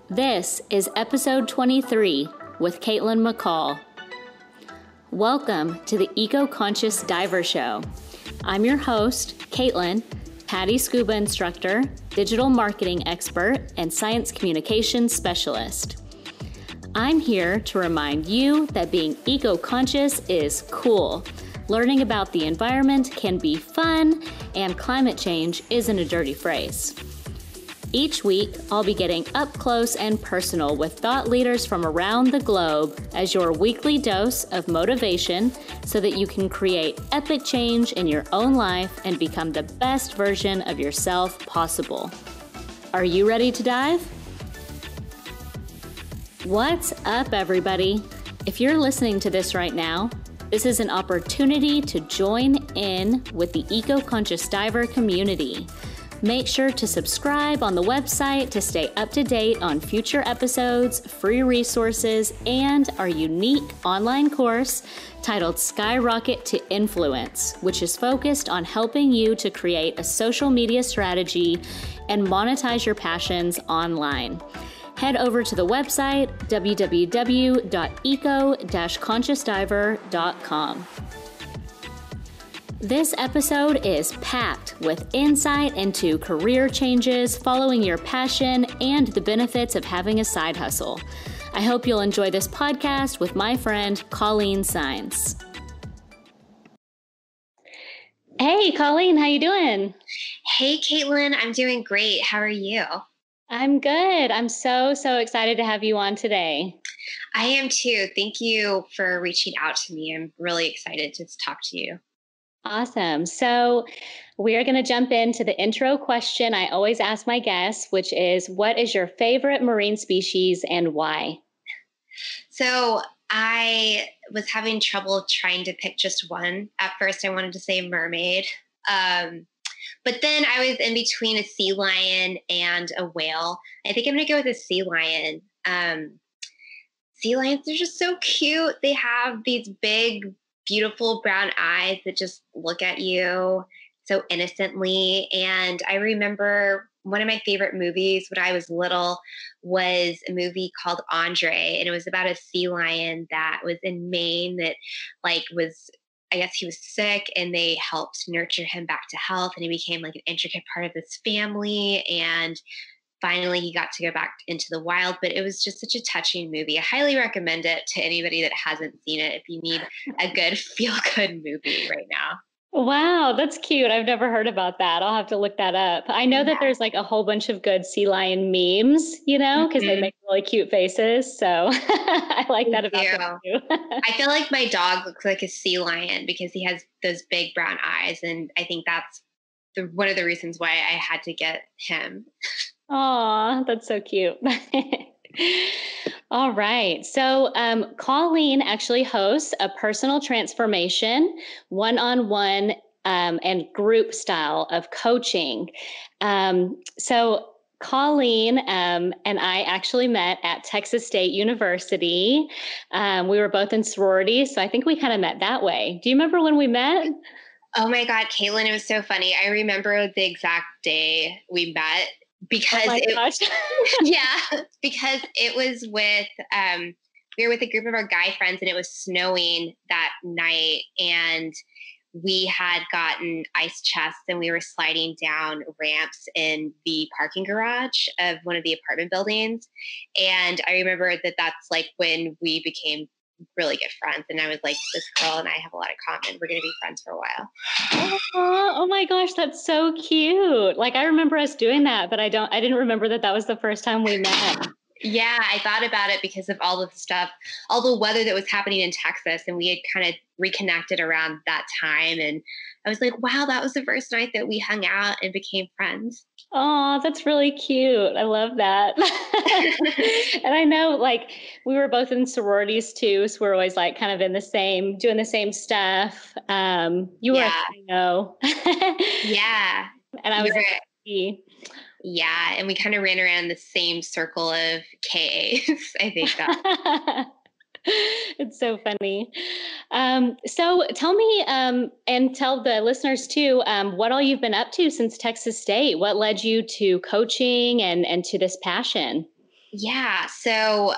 This is episode 23 with Caitlin McCall. Welcome to the Eco-Conscious Diver Show. I'm your host, Caitlin, PADI scuba instructor, digital marketing expert, and science communications specialist. I'm here to remind you that being eco-conscious is cool. Learning about the environment can be fun, and climate change isn't a dirty phrase. Each week, I'll be getting up close and personal with thought leaders from around the globe as your weekly dose of motivation so that you can create epic change in your own life and become the best version of yourself possible. Are you ready to dive? What's up, everybody? If you're listening to this right now, this is an opportunity to join in with the Eco-Conscious Diver community. Make sure to subscribe on the website to stay up to date on future episodes, free resources, and our unique online course titled Skyrocket to Influence, which is focused on helping you to create a social media strategy and monetize your passions online. Head over to the website www.eco-consciousdiver.com. This episode is packed with insight into career changes, following your passion, and the benefits of having a side hustle. I hope you'll enjoy this podcast with my friend, Colleene Saenz. Hey, Colleene, how you doing? Hey, Caitlin, I'm doing great. How are you? I'm good. I'm so excited to have you on today. I am too. Thank you for reaching out to me. I'm really excited to talk to you. Awesome. So we are going to jump into the intro question I always ask my guests, which is, what is your favorite marine species and why? So I was having trouble trying to pick just one. At first, I wanted to say mermaid. But then I was in between a sea lion and a whale. I think I'm going to go with a sea lion. Sea lions are just so cute. They have these big, beautiful brown eyes that just look at you so innocently. And I remember one of my favorite movies when I was little was a movie called Andre. And it was about a sea lion that was in Maine that I guess he was sick, and they helped nurture him back to health, and he became like an intricate part of this family. And finally, he got to go back into the wild, but it was just such a touching movie. I highly recommend it to anybody that hasn't seen it if you need a good feel-good movie right now. Wow, that's cute. I've never heard about that. I'll have to look that up. I know that there's like a whole bunch of good sea lion memes, because they make really cute faces. So I like that about them too. I feel like my dog looks like a sea lion because he has those big brown eyes. And I think that's one of the reasons why I had to get him. Aw, that's so cute. All right. So Colleene actually hosts a personal transformation, one-on-one and group style of coaching. So Colleene and I actually met at Texas State University. We were both in sororities, so I think we kind of met that way. Do you remember when we met? Oh my God, Caitlin, it was so funny. I remember the exact day we met. Because because it was with we were with a group of our guy friends, and it was snowing that night, and we had gotten ice chests, and we were sliding down ramps in the parking garage of one of the apartment buildings. And I remember that that's like when we became really good friends, and I was like, this girl and I have a lot in common. We're going to be friends for a while. Oh my gosh, that's so cute. Like, I remember us doing that, but I didn't remember that was the first time we met. Yeah, I thought about it because of all the stuff, all the weather that was happening in Texas, and we had kind of reconnected around that time. And I was like, wow, that was the first night that we hung out and became friends. Oh, that's really cute. I love that. And I know, like, we were both in sororities too, so we're always like kind of doing the same stuff. You were, I know. Yeah. And I was yeah, and we kind of ran around the same circle of KAs, I think that. It's so funny. So tell me, and tell the listeners too, what all you've been up to since Texas State. What led you to coaching and to this passion? Yeah. So,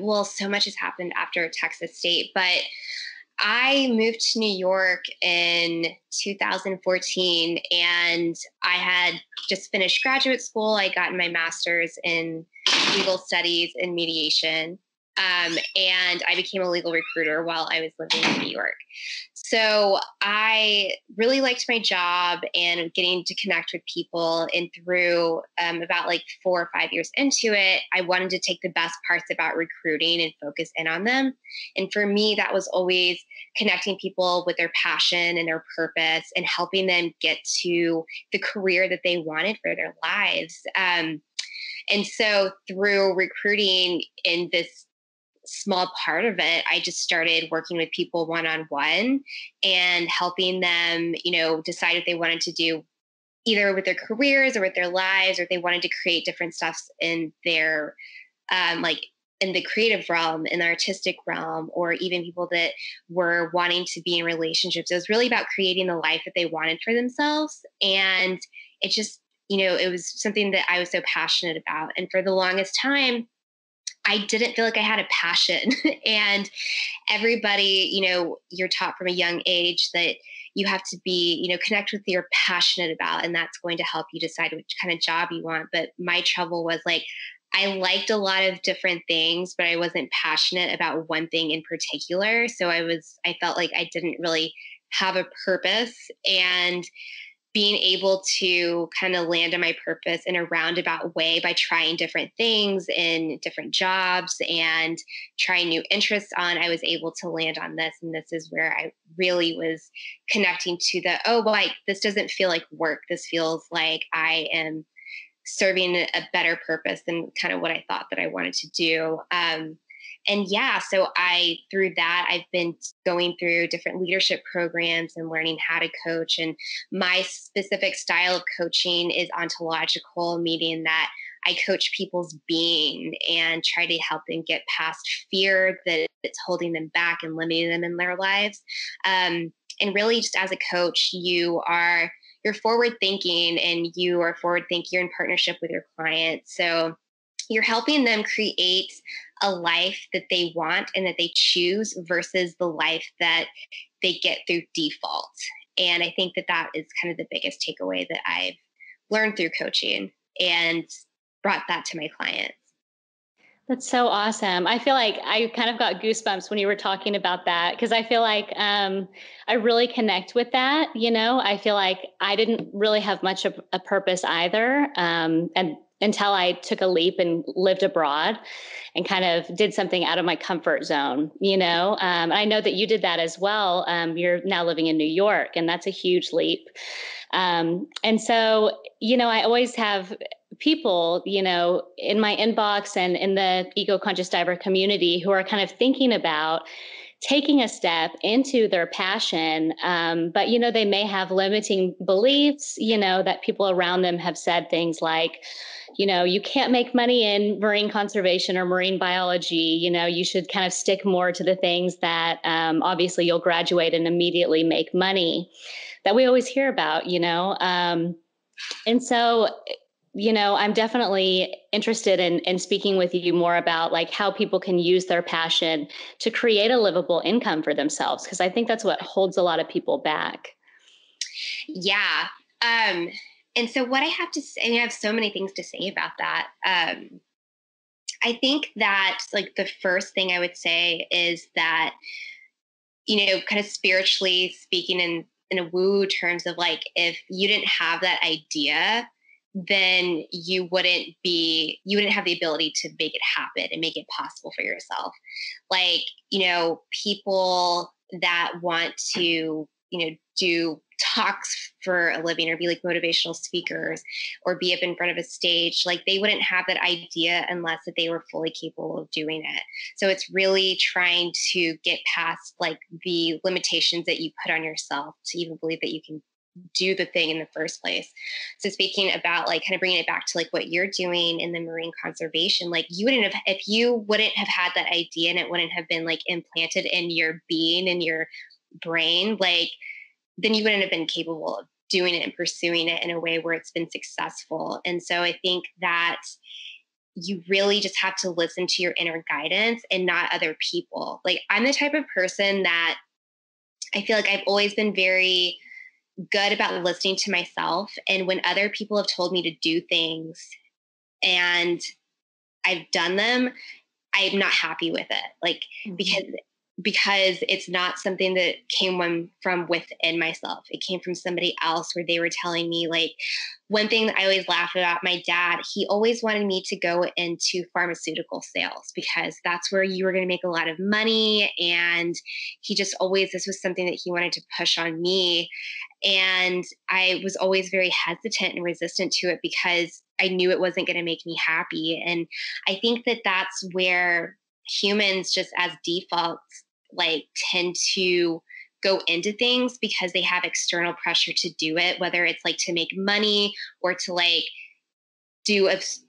well, so much has happened after Texas State, but I moved to New York in 2014 and I had just finished graduate school. I got my master's in legal studies and mediation. And I became a legal recruiter while I was living in New York. So I really liked my job and getting to connect with people. And through about like 4 or 5 years into it, I wanted to take the best parts about recruiting and focus in on them. And for me, that was always connecting people with their passion and their purpose and helping them get to the career that they wanted for their lives. And so through recruiting in this small part of it, I just started working with people one on one and helping them, decide what they wanted to do either with their careers or with their lives, or if they wanted to create different stuffs in their, like in the creative realm, in the artistic realm, or even people that were wanting to be in relationships. It was really about creating the life that they wanted for themselves. And it just, it was something that I was so passionate about. And for the longest time, I didn't feel like I had a passion. And everybody, you're taught from a young age that you have to be, connect with what you're passionate about, and that's going to help you decide which kind of job you want. But my trouble was like, I liked a lot of different things, but I wasn't passionate about one thing in particular. So I felt like I didn't really have a purpose. And being able to kind of land on my purpose in a roundabout way by trying different things in different jobs and trying new interests on, I was able to land on this. And this is where I really was connecting to like, this doesn't feel like work. This feels like I am serving a better purpose than kind of what I thought that I wanted to do. And yeah, so through that, I've been going through different leadership programs and learning how to coach. And my specific style of coaching is ontological, meaning that I coach people's being and try to help them get past fear that it's holding them back and limiting them in their lives. And really, just as a coach, you're forward thinking, and you're in partnership with your clients. So you're helping them create a life that they want and that they choose versus the life that they get through default. And I think that is kind of the biggest takeaway that I've learned through coaching and brought that to my clients. That's so awesome. I feel like I kind of got goosebumps when you were talking about that, because I feel like I really connect with that. I feel like I didn't really have much of a purpose either. And until I took a leap and lived abroad and kind of did something out of my comfort zone, I know that you did that as well. You're now living in New York, and that's a huge leap. And so, I always have people, in my inbox and in the eco-conscious diver community who are kind of thinking about taking a step into their passion. But, they may have limiting beliefs, that people around them have said things like, you can't make money in marine conservation or marine biology. You should kind of stick more to the things that obviously you'll graduate and immediately make money, that we always hear about, and so, I'm definitely interested in speaking with you more about like how people can use their passion to create a livable income for themselves, because I think that's what holds a lot of people back. Yeah. And so what I have to say, I have so many things to say about that. I think that like the first thing I would say is that, kind of spiritually speaking in a woo terms of like, if you didn't have that idea, then you wouldn't have the ability to make it happen and make it possible for yourself. Like, people that want to, do talks for a living or be like motivational speakers or be up in front of a stage, like they wouldn't have that idea unless that they were fully capable of doing it. So it's really trying to get past like the limitations that you put on yourself to even believe that you can do the thing in the first place. So speaking about like kind of bringing it back to like what you're doing in the marine conservation, like if you wouldn't have had that idea and it wouldn't have been like implanted in your being, in your brain, like then you wouldn't have been capable of doing it and pursuing it in a way where it's been successful. And so I think that you really just have to listen to your inner guidance and not other people. Like, I'm the type of person that I feel like I've always been very good about listening to myself. And when other people have told me to do things and I've done them, I'm not happy with it. Like, because it's not something that came from within myself. It came from somebody else where they were telling me, like, one thing that I always laugh about, my dad, he always wanted me to go into pharmaceutical sales because that's where you were going to make a lot of money. And this was something that he wanted to push on me. And I was always very hesitant and resistant to it because I knew it wasn't going to make me happy. And I think that that's where humans just as defaults like tend to go into things because they have external pressure to do it, whether it's like to make money or to like do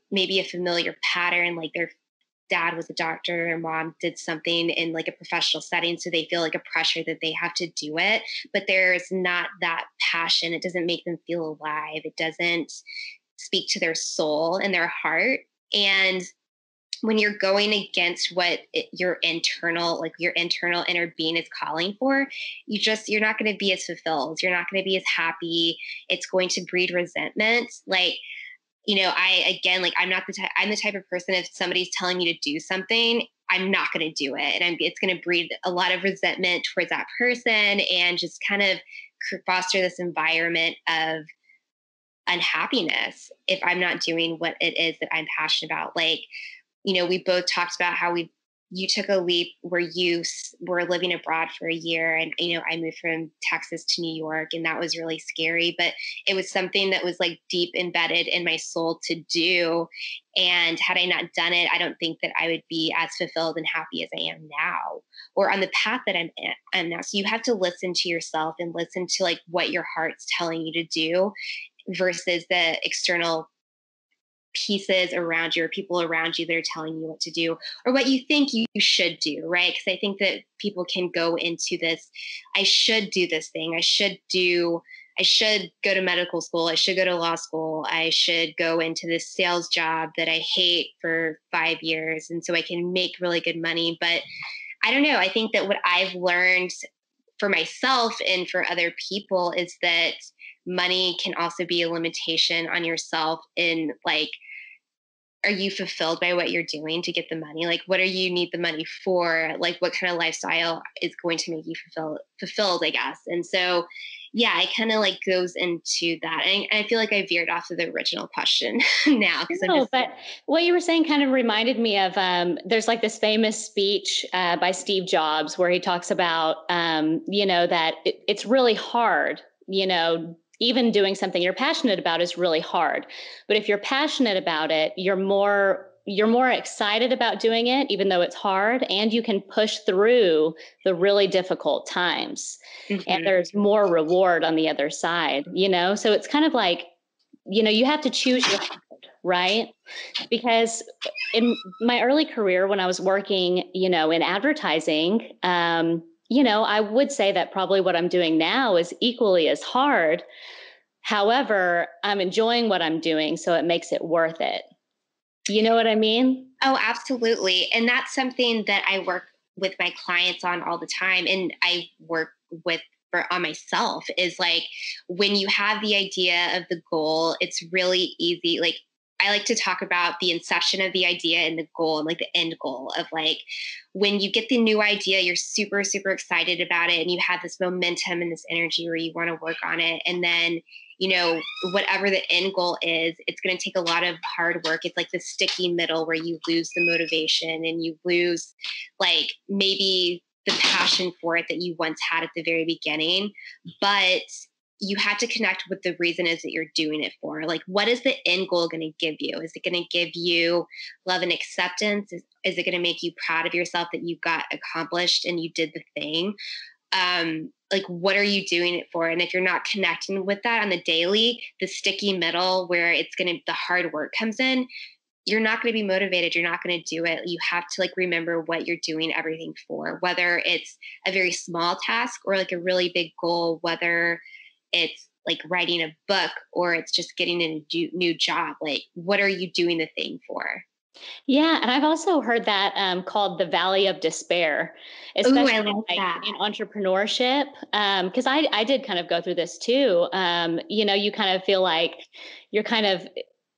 maybe a familiar pattern, like their dad was a doctor or mom did something in like a professional setting. So they feel like a pressure that they have to do it, but there's not that passion. It doesn't make them feel alive. It doesn't speak to their soul and their heart. And when you're going against what your internal inner being is calling for, you're not going to be as fulfilled. You're not going to be as happy. It's going to breed resentment. Like, I'm the type of person, if somebody's telling me to do something, I'm not going to do it. And it's going to breed a lot of resentment towards that person and just kind of foster this environment of unhappiness if I'm not doing what it is that I'm passionate about. Like, we both talked about how you took a leap where you were living abroad for a year, and, I moved from Texas to New York, and that was really scary, but it was something that was like deep embedded in my soul to do. And had I not done it, I don't think that I would be as fulfilled and happy as I am now, or on the path that I'm now. So you have to listen to yourself and listen to like what your heart's telling you to do versus the external pieces around you or people around you that are telling you what to do or what you think you should do, right? Because I think that people can go into this, I should do this thing. I should go to medical school. I should go to law school. I should go into this sales job that I hate for 5 years. And so I can make really good money. But I don't know. I think that what I've learned for myself and for other people is that money can also be a limitation on yourself in like, are you fulfilled by what you're doing to get the money? Like, what do you need the money for? Like, what kind of lifestyle is going to make you fulfilled, I guess. And so, yeah, it kind of like goes into that. And I feel like I veered off of the original question now. But what you were saying kind of reminded me of, there's like this famous speech by Steve Jobs where he talks about, that it's really hard, even doing something you're passionate about is really hard. But if you're passionate about it, you're more excited about doing it, even though it's hard, and you can push through the really difficult times. Mm-hmm. And there's more reward on the other side, So it's kind of like, you have to choose your heart, right? Because in my early career, when I was working, in advertising, I would say that probably what I'm doing now is equally as hard. However, I'm enjoying what I'm doing, so it makes it worth it. You know what I mean? Oh, absolutely. And that's something that I work with my clients on all the time. And I work on myself is like, when you have the idea of the goal, it's really easy. Like, I like to talk about the inception of the idea and the goal and like the end goal of like, when you get the new idea, you're super, super excited about it. And you have this momentum and this energy where you want to work on it. And then, whatever the end goal is, it's going to take a lot of hard work. It's like the sticky middle where you lose the motivation and you lose like maybe the passion for it that you once had at the very beginning. But you have to connect with the reason is that you're doing it for. Like, what is the end goal going to give you? Is it going to give you love and acceptance? Is it going to make you proud of yourself that you got accomplished and you did the thing? Like, what are you doing it for? And if you're not connecting with that on the daily, the sticky middle where the hard work comes in, you're not going to be motivated. You're not going to do it. You have to like remember what you're doing everything for, whether it's a very small task or like a really big goal, whether it's like writing a book or it's just getting a new job. Like, what are you doing the thing for? Yeah, and I've also heard that called the Valley of Despair, Ooh, I especially love like that. in entrepreneurship. Because I did kind of go through this too. You kind of feel like you're kind of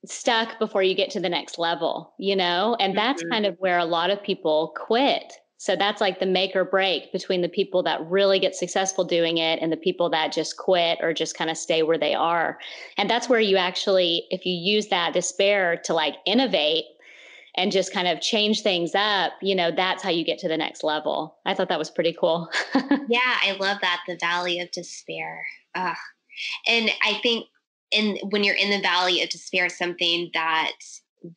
stuck before you get to the next level, and that's Mhm. kind of where a lot of people quit. So that's like the make or break between the people that really get successful doing it and the people that just quit or just kind of stay where they are. And that's where you actually, if you use that despair to like innovate and just kind of change things up, that's how you get to the next level. I thought that was pretty cool. Yeah, I love that, the valley of despair. Ugh. And I think when you're in the valley of despair, something that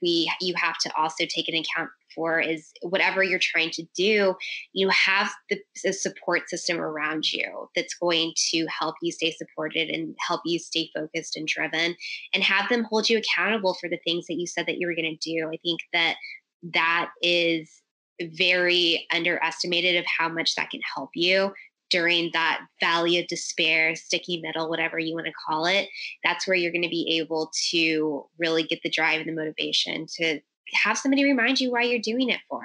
you have to also take an account for is whatever you're trying to do, you have the support system around you that's going to help you stay supported and help you stay focused and driven, and have them hold you accountable for the things that you said that you were going to do. I think that is very underestimated of how much that can help you during that valley of despair, sticky middle, whatever you want to call it. That's where you're going to be able to really get the drive and the motivation to have somebody remind you why you're doing it for.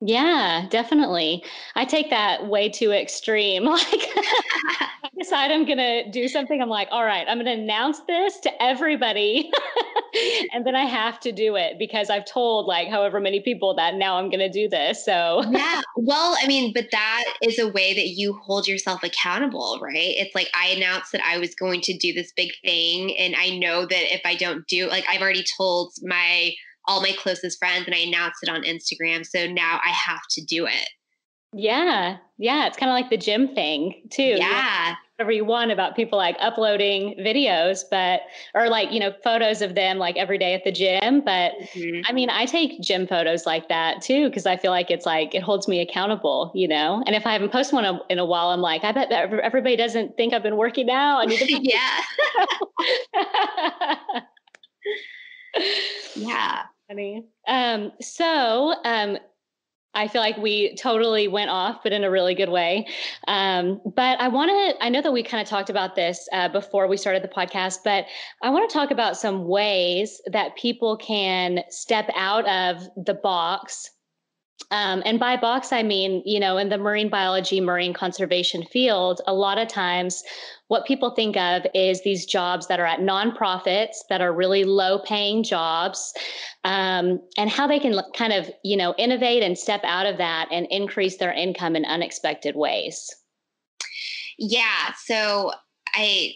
Yeah, definitely. I take that way too extreme. Like, I decide I'm going to do something. I'm like, all right, I'm going to announce this to everybody. And then I have to do it because I've told like however many people that now I'm going to do this. So, Yeah. Well, I mean, but that is a way that you hold yourself accountable, right? It's like I announced that I was going to do this big thing. And I know that if I don't do, like, I've already told all my closest friends and I announced it on Instagram. So now I have to do it. yeah. Yeah. It's kind of like the gym thing too. You want to Yeah. say whatever you want about people like uploading videos, or like, photos of them like every day at the gym. But Mhm. I mean, I take gym photos like that too, because I feel like it's like it holds me accountable. And if I haven't posted one in a while, I'm like, I bet that everybody doesn't think I've been working out. I need to Yeah. post. Yeah. Funny. I feel like we totally went off, but in a really good way. But I know that we kind of talked about this before we started the podcast, but I want to talk about some ways that people can step out of the box. And by box, I mean, in the marine biology, marine conservation field, a lot of times what people think of is these jobs that are at nonprofits that are really low paying jobs, and how they can kind of, innovate and step out of that and increase their income in unexpected ways. Yeah. So I,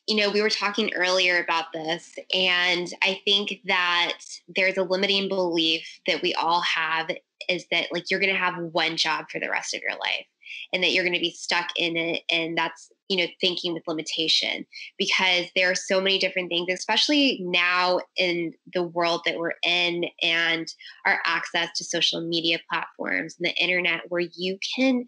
we were talking earlier about this, and I think that there's a limiting belief that we all have, is that like you're going to have one job for the rest of your life and that you're going to be stuck in it. And that's, thinking with limitation, because there are so many different things, especially now in the world that we're in and our access to social media platforms and the internet, where you can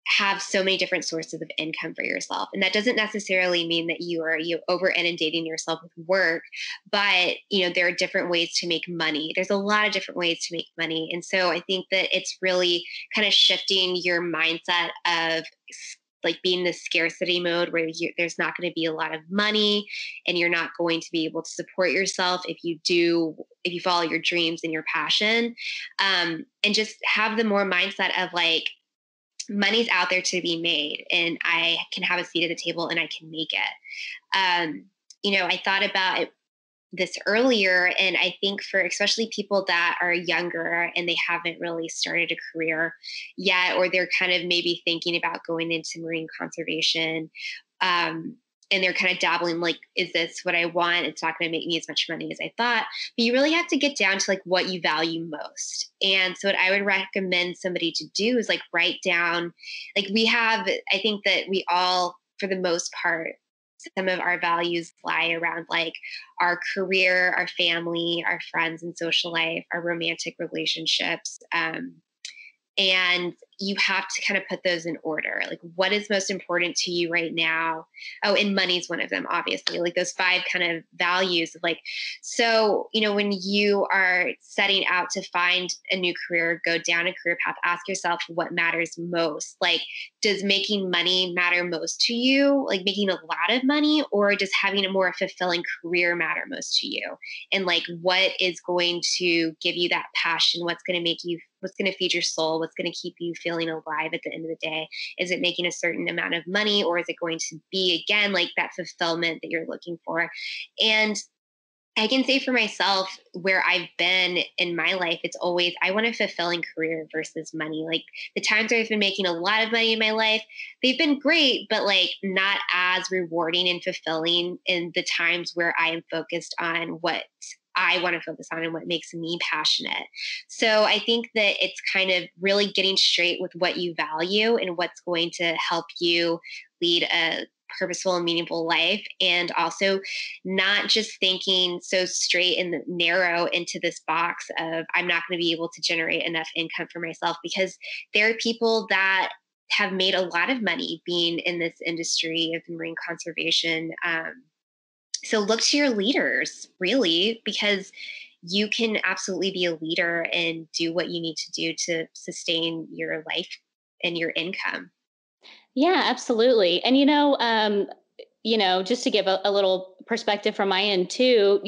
have so many different sources of income for yourself. And that doesn't necessarily mean that you over inundating yourself with work, but there are different ways to make money. There's a lot of different ways to make money. And so I think that it's really kind of shifting your mindset of like being the scarcity mode, where there's not going to be a lot of money and you're not going to be able to support yourself if you follow your dreams and your passion, and just have the more mindset of like, money's out there to be made and I can have a seat at the table and I can make it. I thought about this earlier, and I think for especially people that are younger and they haven't really started a career yet, or they're kind of maybe thinking about going into marine conservation, um, and they're kind of dabbling like, is this what I want? It's not going to make me as much money as I thought. But you really have to get down to like what you value most. And so what I would recommend somebody to do is like write down, like I think that we all, for the most part, some of our values lie around like our career, our family, our friends and social life, our romantic relationships. And you have to kind of put those in order. Like, what is most important to you right now? Oh, and money's one of them, obviously, like those 5 kind of values of like, so, when you are setting out to find a new career, go down a career path, ask yourself what matters most. Like, does making money matter most to you? Like making a lot of money, or does having a more fulfilling career matter most to you? And like, what is going to give you that passion? What's going to feed your soul? What's going to keep you feeling alive at the end of the day? Is it making a certain amount of money, or is it going to be, again, like that fulfillment that you're looking for? And I can say for myself, where I've been in my life, it's always, I want a fulfilling career versus money. Like the times I've been making a lot of money in my life, they've been great, but like not as rewarding and fulfilling in the times where I am focused on what I want to focus on and what makes me passionate. So I think that it's kind of really getting straight with what you value and what's going to help you lead a purposeful and meaningful life, and also not just thinking so straight and narrow into this box of I'm not going to be able to generate enough income for myself, because there are people that have made a lot of money being in this industry of marine conservation. So look to your leaders, really, because you can absolutely be a leader and do what you need to do to sustain your life and your income. Yeah, absolutely. And, just to give a little perspective from my end too,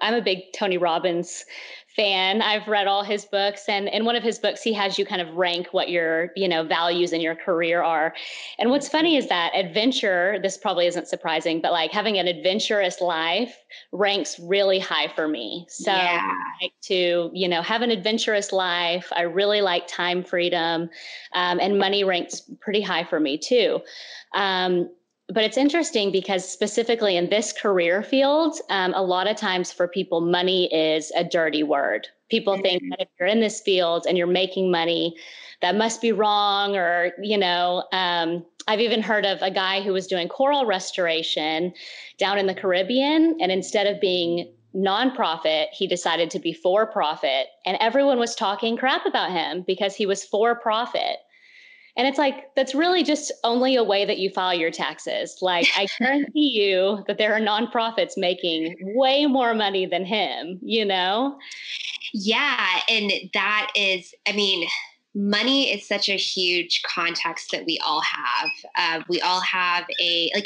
I'm a big Tony Robbins fan. I've read all his books, and in one of his books, he has you kind of rank what your, values in your career are. And what's funny is that adventure, this probably isn't surprising, but like having an adventurous life ranks really high for me. So Yeah. I like to, have an adventurous life. I really like time freedom, and money ranks pretty high for me too. But it's interesting because specifically in this career field, a lot of times for people, money is a dirty word. People think that if you're in this field and you're making money, that must be wrong. Or, I've even heard of a guy who was doing coral restoration down in the Caribbean. And instead of being nonprofit, he decided to be for profit. And everyone was talking crap about him because he was for profit. And it's like, that's really just only a way that you file your taxes. Like, I guarantee you that there are nonprofits making way more money than him, Yeah. And that is, money is such a huge context that we all have. We all have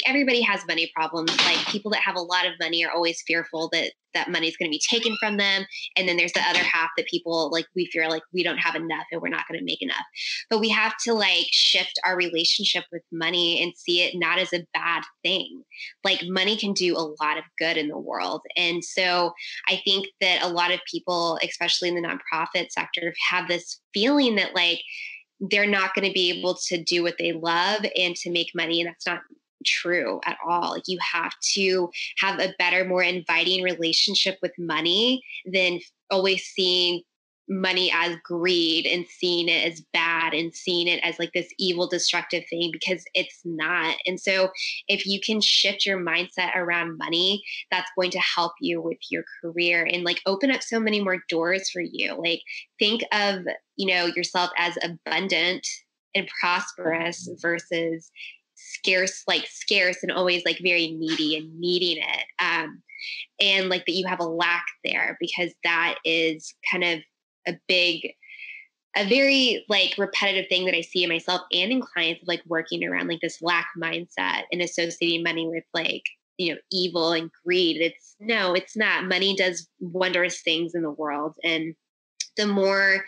everybody has money problems. Like people that have a lot of money are always fearful that money is going to be taken from them. And then there's the other half that people we fear like we don't have enough and we're not going to make enough. But we have to shift our relationship with money and see it not as a bad thing. Like money can do a lot of good in the world. And so I think that a lot of people, especially in the nonprofit sector, have this feeling that they're not going to be able to do what they love and to make money. And that's not true at all. You have to have a better, more inviting relationship with money than always seeing money as greed and seeing it as bad and seeing it as this evil, destructive thing, because it's not. And so if you can shift your mindset around money, that's going to help you with your career and open up so many more doors for you. Think of, yourself as abundant and prosperous versus scarce and always very needy and needing it. And that you have a lack there, because that is kind of a very repetitive thing that I see in myself and in clients, working around this lack mindset and associating money with evil and greed. It's not. Money does wondrous things in the world. And the more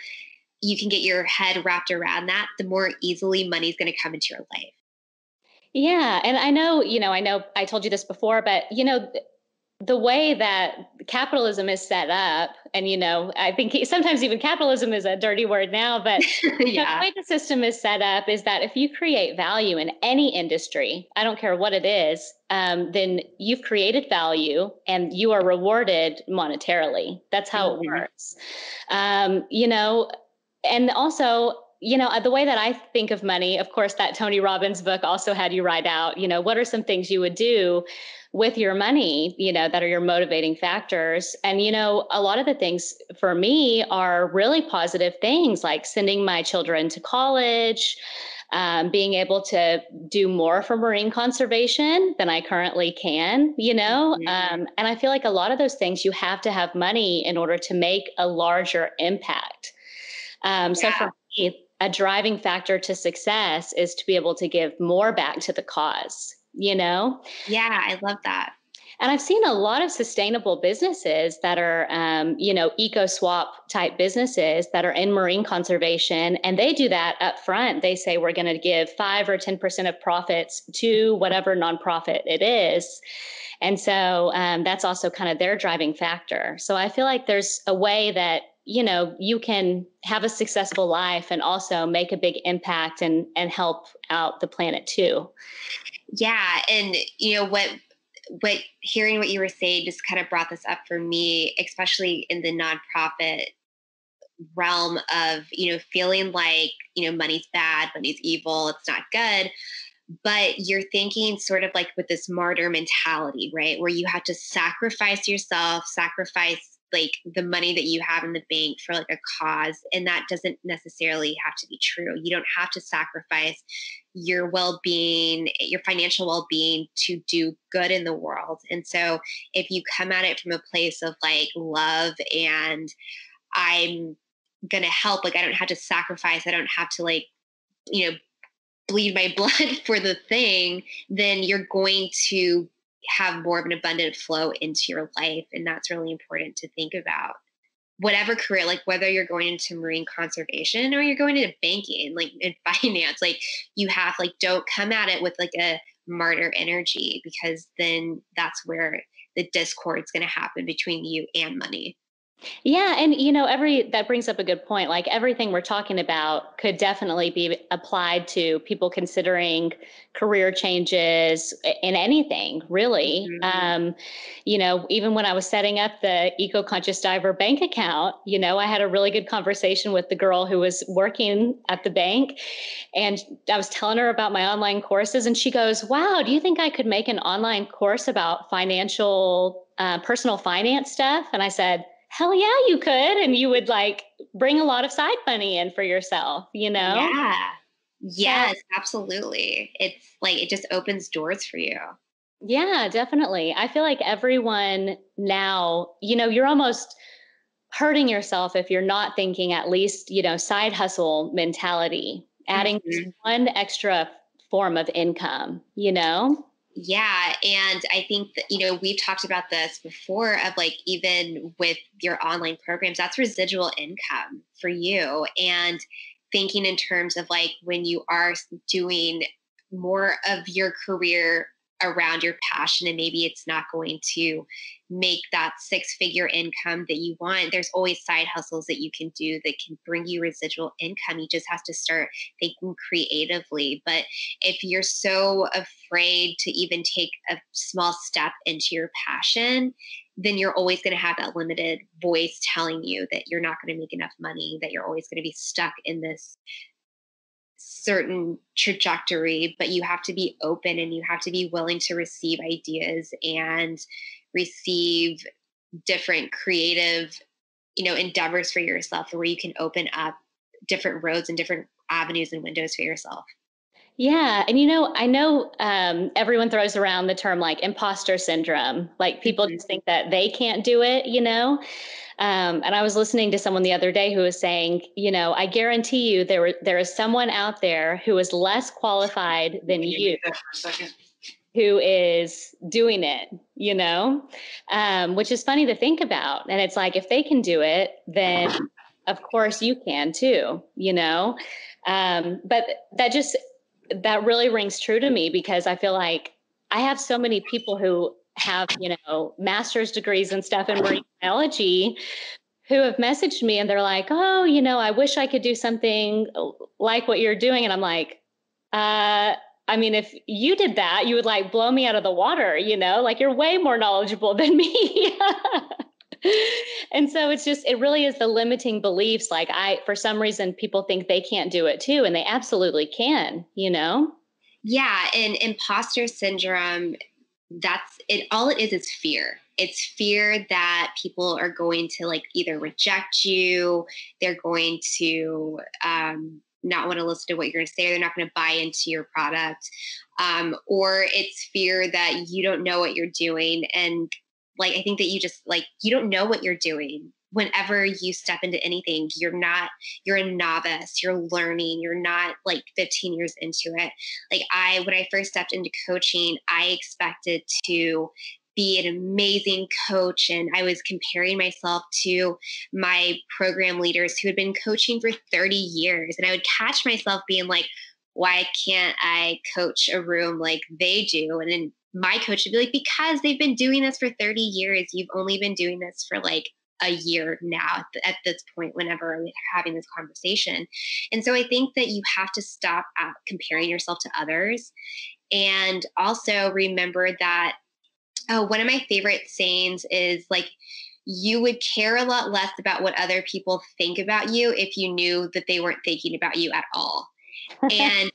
you can get your head wrapped around that, the more easily money is going to come into your life. Yeah. And I know I told you this before, but the way that capitalism is set up, and, I think sometimes even capitalism is a dirty word now, but Yeah. The way the system is set up is that if you create value in any industry, I don't care what it is, then you've created value and you are rewarded monetarily. That's how it works. And also, the way that I think of money, of course, that Tony Robbins book also had you write out, what are some things you would do with your money, that are your motivating factors. And, a lot of the things for me are really positive things like sending my children to college, being able to do more for marine conservation than I currently can, and I feel like a lot of those things you have to have money in order to make a larger impact. So for me, a driving factor to success is to be able to give more back to the cause, Yeah, I love that. And I've seen a lot of sustainable businesses that are, eco swap type businesses that are in marine conservation. And they do that up front. They say, we're going to give 5 or 10% of profits to whatever nonprofit it is. And so that's also kind of their driving factor. So I feel like there's a way that, you can have a successful life and also make a big impact and help out the planet too. Yeah. And what hearing what you were saying just kind of brought this up for me, especially in the nonprofit realm of, feeling like, money's bad, money's evil, it's not good. But you're thinking sort of like with this martyr mentality, right? Where you have to sacrifice yourself, sacrifice like the money that you have in the bank for like a cause. And that doesn't necessarily have to be true. You don't have to sacrifice your well-being, your financial well-being to do good in the world. And so if you come at it from a place of like love and I'm going to help, like I don't have to sacrifice, I don't have to like, bleed my blood for the thing, then you're going to have more of an abundant flow into your life. And that's really important to think about. Whatever career, like whether you're going into marine conservation or you're going into banking, like in finance, like you have like, don't come at it with like a martyr energy, because then that's where the discord is going to happen between you and money. Yeah. And, that brings up a good point. Like everything we're talking about could definitely be applied to people considering career changes in anything, really. Even when I was setting up the Eco-Conscious Diver bank account, I had a really good conversation with the girl who was working at the bank. And I was telling her about my online courses. And she goes, wow, do you think I could make an online course about personal finance stuff? And I said, hell yeah, you could. And you would like bring a lot of side money in for yourself, Yeah. Yes, absolutely. It's like, it just opens doors for you. Yeah, definitely. I feel like everyone now, you're almost hurting yourself if you're not thinking at least, side hustle mentality, adding one extra form of income, Yeah. And I think that, we've talked about this before of like, even with your online programs, that's residual income for you. And thinking in terms of like, when you are doing more of your career around your passion, and maybe it's not going to make that 6-figure income that you want, there's always side hustles that you can do that can bring you residual income. You just have to start thinking creatively. But if you're so afraid to even take a small step into your passion, then you're always going to have that limited voice telling you that you're not going to make enough money, that you're always going to be stuck in this certain trajectory. But you have to be open and you have to be willing to receive ideas and receive different creative, endeavors for yourself, where you can open up different roads and different avenues and windows for yourself. Yeah. And, I know everyone throws around the term like imposter syndrome, like people just think that they can't do it, and I was listening to someone the other day who was saying, I guarantee you there is someone out there who is less qualified than you who is doing it, which is funny to think about. And it's like, if they can do it, then of course you can too, but that really rings true to me, because I feel like I have so many people who have, master's degrees and stuff in marine biology who have messaged me and they're like, oh, I wish I could do something like what you're doing. And I'm like, if you did that, you would like blow me out of the water, like you're way more knowledgeable than me. And so it really is the limiting beliefs. Like for some reason, people think they can't do it too, and they absolutely can, you know? Yeah. And imposter syndrome, that's it. All it is fear. It's fear that people are going to like either reject you, they're going to not want to listen to what you're going to say, or they're not going to buy into your product. Or it's fear that you don't know what you're doing. And like, I think that you don't know what you're doing. Whenever you step into anything, you're a novice, you're learning, you're not like 15 years into it. Like when I first stepped into coaching, I expected to be an amazing coach. And I was comparing myself to my program leaders who had been coaching for 30 years. And I would catch myself being like, why can't I coach a room like they do? And then my coach would be like, because they've been doing this for 30 years. You've only been doing this for like a year now at this point, whenever we're having this conversation. And so I think that you have to stop comparing yourself to others. And also remember that one of my favorite sayings is like, you would care a lot less about what other people think about you if you knew that they weren't thinking about you at all. And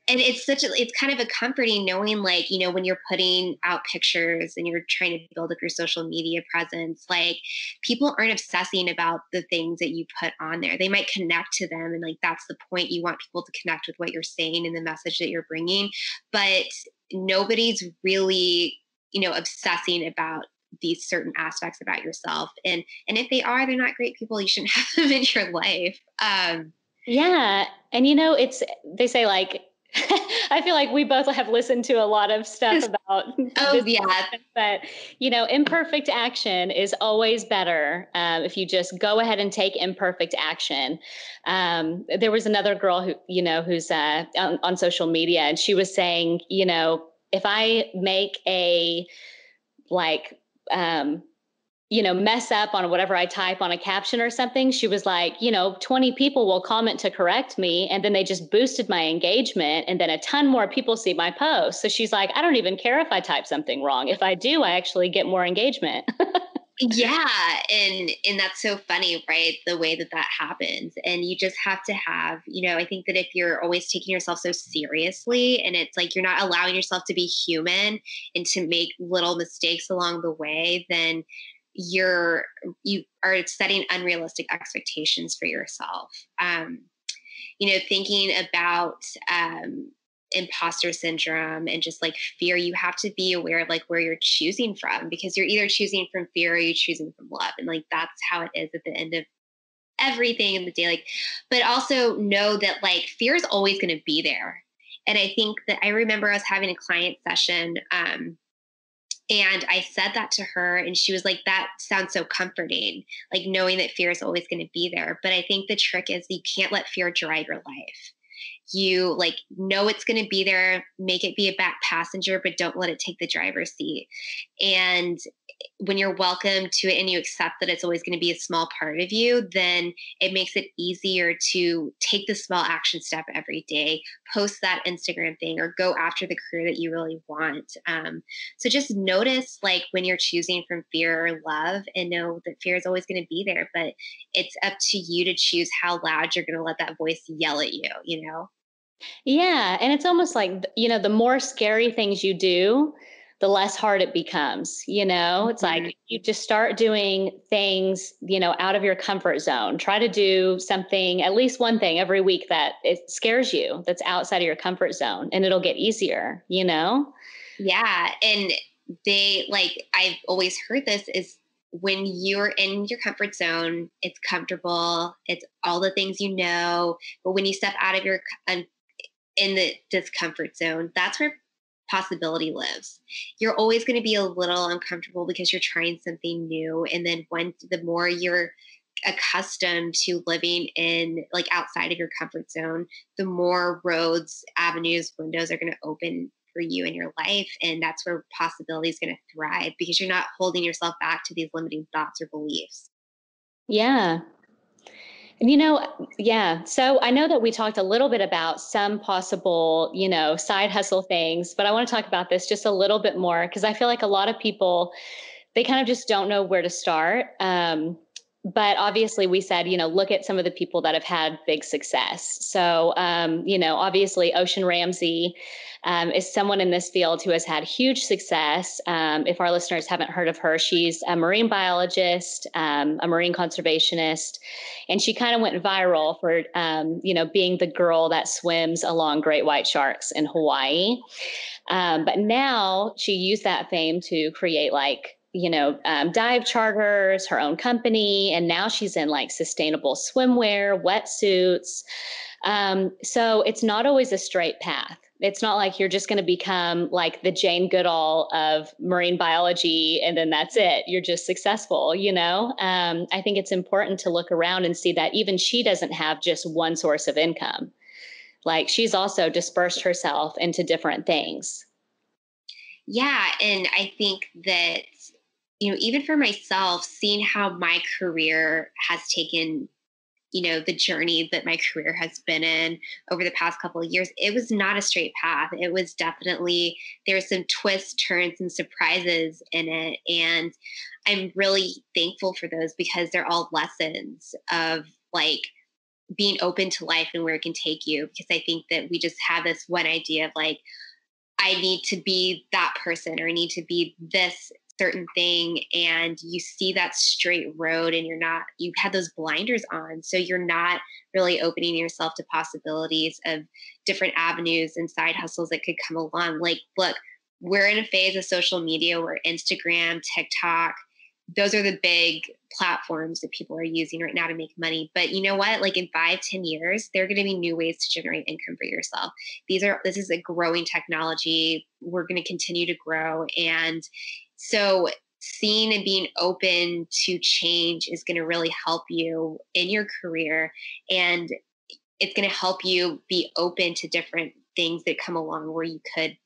and it's kind of a comforting knowing, like, you know, when you're putting out pictures and you're trying to build up your social media presence, like people aren't obsessing about the things that you put on there. They might connect to them. And like, that's the point. You want people to connect with what you're saying and the message that you're bringing, but nobody's really, you know, obsessing about these certain aspects about yourself. And if they are, they're not great people. You shouldn't have them in your life. Yeah. And you know, they say like, I feel like we both have listened to a lot of stuff about Oh, this, yeah. but you know, imperfect action is always better if you just go ahead and take imperfect action. There was another girl who, you know, who's on social media, and she was saying, you know, if I make a like, you know, mess up on whatever I type on a caption or something, she was like, you know, 20 people will comment to correct me. And then they just boosted my engagement. And then a ton more people see my post. So she's like, I don't even care if I type something wrong. If I do, I actually get more engagement. Yeah. And that's so funny, right? The way that happens. And you just have to have, you know, I think that if you're always taking yourself so seriously and it's like you're not allowing yourself to be human and to make little mistakes along the way, then you are setting unrealistic expectations for yourself. You know, thinking about imposter syndrome and just like fear, you have to be aware of like where you're choosing from, because you're either choosing from fear or you're choosing from love. And like, that's how it is at the end of everything in the day. Like, but also know that like fear is always going to be there. And I think that I remember I was having a client session, and I said that to her, and she was like, that sounds so comforting, like knowing that fear is always going to be there. But I think the trick is you can't let fear drive your life. You like know it's going to be there, make it be a back passenger, but don't let it take the driver's seat. And when you're welcome to it and you accept that it's always going to be a small part of you, then it makes it easier to take the small action step every day, post that Instagram thing, or go after the career that you really want. So just notice like when you're choosing from fear or love, and know that fear is always going to be there, but it's up to you to choose how loud you're going to let that voice yell at you, you know? Yeah. And it's almost like, you know, the more scary things you do, the less hard it becomes. You know, it's Mhm. like you just start doing things, you know, out of your comfort zone. Try to do something, at least one thing every week that it scares you, that's outside of your comfort zone, and it'll get easier, you know? Yeah. And I've always heard this is when you're in your comfort zone, it's comfortable, it's all the things you know. But when you step out of in the discomfort zone, that's where possibility lives. You're always going to be a little uncomfortable because you're trying something new. And then the more you're accustomed to living in like outside of your comfort zone, the more roads, avenues, windows are going to open for you in your life. And that's where possibility is going to thrive, because you're not holding yourself back to these limiting thoughts or beliefs. Yeah. And you know, yeah. So I know that we talked a little bit about some possible, you know, side hustle things, but I want to talk about this just a little bit more, because I feel like a lot of people they kind of just don't know where to start. But obviously we said, look at some of the people that have had big success. So, obviously Ocean Ramsey is someone in this field who has had huge success. If our listeners haven't heard of her, she's a marine biologist, a marine conservationist, and she kind of went viral for, being the girl that swims along great white sharks in Hawaii. But now she used that fame to create dive charters, her own company, and now she's in like sustainable swimwear, wetsuits. So it's not always a straight path. It's not like you're just going to become like the Jane Goodall of marine biology and then that's it. You're just successful, I think it's important to look around and see that even she doesn't have just one source of income. Like she's also dispersed herself into different things. Yeah. And I think that, even for myself, seeing how my career has taken, the journey that my career has been in over the past couple of years, it was not a straight path. It was definitely, there's some twists, turns, and surprises in it. And I'm really thankful for those because they're all lessons of like being open to life and where it can take you. Because I think that we just have this one idea of like, I need to be that person or I need to be this certain thing, and you see that straight road and you have those blinders on. So you're not really opening yourself to possibilities of different avenues and side hustles that could come along. Like, look, we're in a phase of social media where Instagram, TikTok, those are the big platforms that people are using right now to make money. But you know what? Like in 5-10 years, there are going to be new ways to generate income for yourself. This is a growing technology. We're going to continue to grow. And so seeing and being open to change is going to really help you in your career. And it's going to help you be open to different things that come along where you could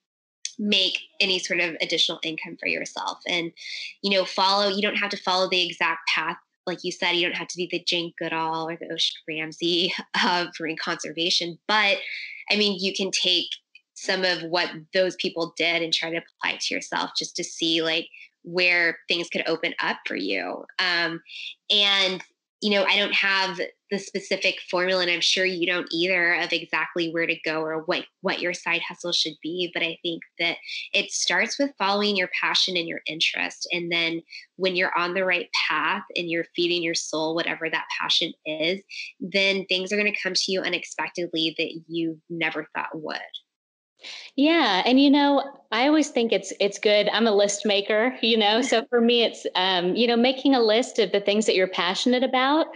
make any sort of additional income for yourself. And, you don't have to follow the exact path. Like you said, you don't have to be the Jane Goodall or the Ocean Ramsey of marine conservation. But I mean, you can take some of what those people did and try to apply it to yourself just to see like where things could open up for you. And, I don't have the specific formula, and I'm sure you don't either, of exactly where to go or what your side hustle should be. But I think that it starts with following your passion and your interest. And then when you're on the right path and you're feeding your soul, whatever that passion is, then things are going to come to you unexpectedly that you never thought would. Yeah. And, I always think it's good. I'm a list maker, so for me, it's, making a list of the things that you're passionate about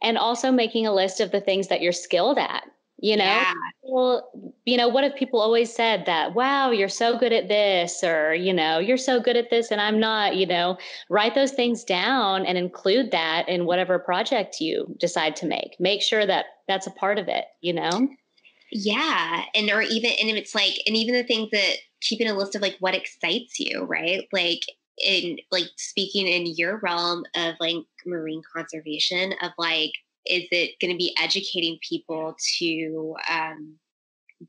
and also making a list of the things that you're skilled at, Yeah. Well, what have people always said that, wow, you're so good at this, or, you're so good at this and I'm not, write those things down and include that in whatever project you decide to make. Make sure that that's a part of it, Yeah. And it's like, and even the things that keeping a list of like what excites you, right? Like in like speaking in your realm of like marine conservation of like, is it going to be educating people to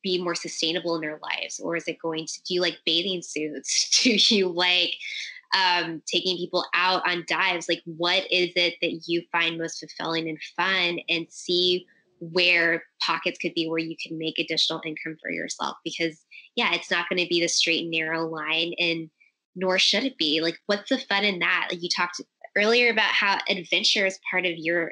be more sustainable in their lives? Or is it going to, do you like bathing suits? Do you like taking people out on dives? Like, what is it that you find most fulfilling and fun, and see where pockets could be where you can make additional income for yourself? Because it's not going to be the straight and narrow line, and nor should it be. Like, what's the fun in that? Like you talked earlier about how adventure is part of your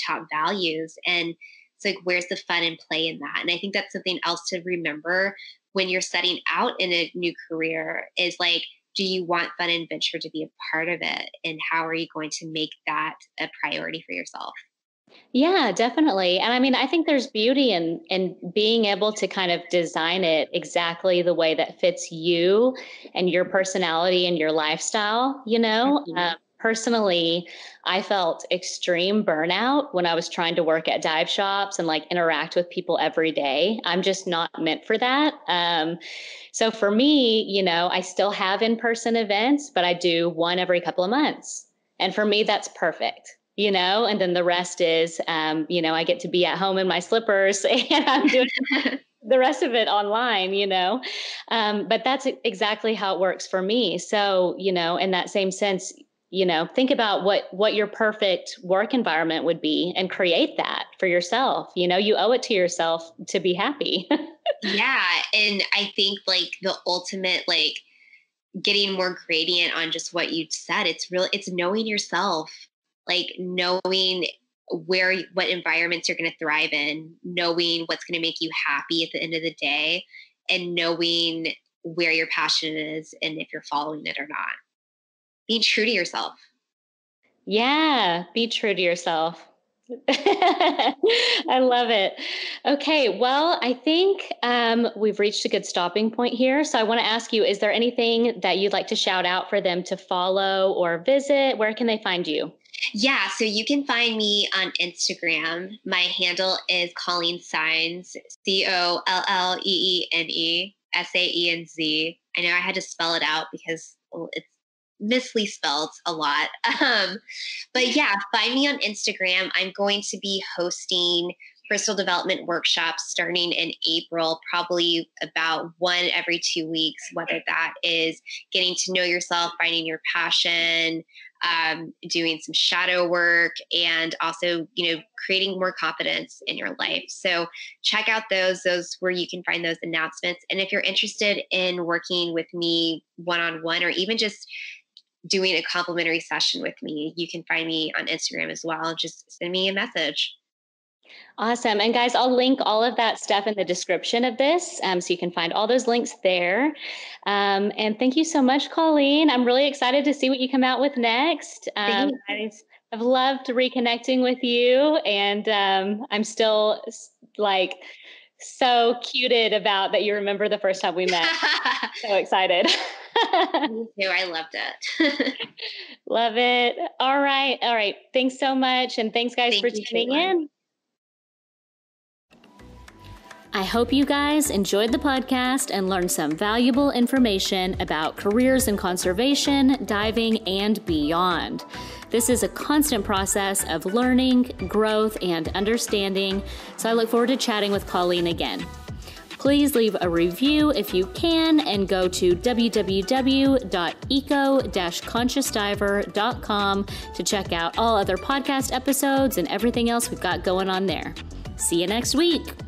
top values. And it's like, where's the fun and play in that? And I think that's something else to remember when you're setting out in a new career is like, do you want fun and adventure to be a part of it? And how are you going to make that a priority for yourself? Yeah, definitely. And I mean, I think there's beauty in being able to kind of design it exactly the way that fits you and your personality and your lifestyle, Mm-hmm. Personally, I felt extreme burnout when I was trying to work at dive shops and like interact with people every day. I'm just not meant for that. So for me, I still have in-person events, but I do one every couple of months. And for me, that's perfect. And then the rest is, I get to be at home in my slippers and I'm doing the rest of it online, but that's exactly how it works for me. So, in that same sense, think about what your perfect work environment would be and create that for yourself. You owe it to yourself to be happy. Yeah. And I think like the ultimate, like getting more gradient on just what you said, it's knowing yourself, like knowing what environments you're going to thrive in, knowing what's going to make you happy at the end of the day, and knowing where your passion is and if you're following it or not. Being true to yourself. Yeah, be true to yourself. I love it. Okay, well, I think we've reached a good stopping point here. So I want to ask you, is there anything that you'd like to shout out for them to follow or visit? Where can they find you? Yeah, so you can find me on Instagram. My handle is Colleene Saenz, Colleene Saenz. I know I had to spell it out because it's misly spelled a lot. But yeah, find me on Instagram. I'm going to be hosting personal development workshops starting in April, probably about one every 2 weeks, whether that is getting to know yourself, finding your passion, doing some shadow work, and also, creating more confidence in your life. So check out those where you can find those announcements. And if you're interested in working with me one-on-one, or even just doing a complimentary session with me, you can find me on Instagram as well. Just send me a message. Awesome. And guys, I'll link all of that stuff in the description of this. So you can find all those links there. And thank you so much, Colleene. I'm really excited to see what you come out with next. I've loved reconnecting with you. And I'm still like so cuted about that you remember the first time we met. So excited. Me too. I loved it. Love it. All right. Thanks so much. And thanks, guys, for tuning in. I hope you guys enjoyed the podcast and learned some valuable information about careers in conservation, diving, and beyond. This is a constant process of learning, growth, and understanding, so I look forward to chatting with Colleene again. Please leave a review if you can, and go to www.eco-consciousdiver.com to check out all other podcast episodes and everything else we've got going on there. See you next week.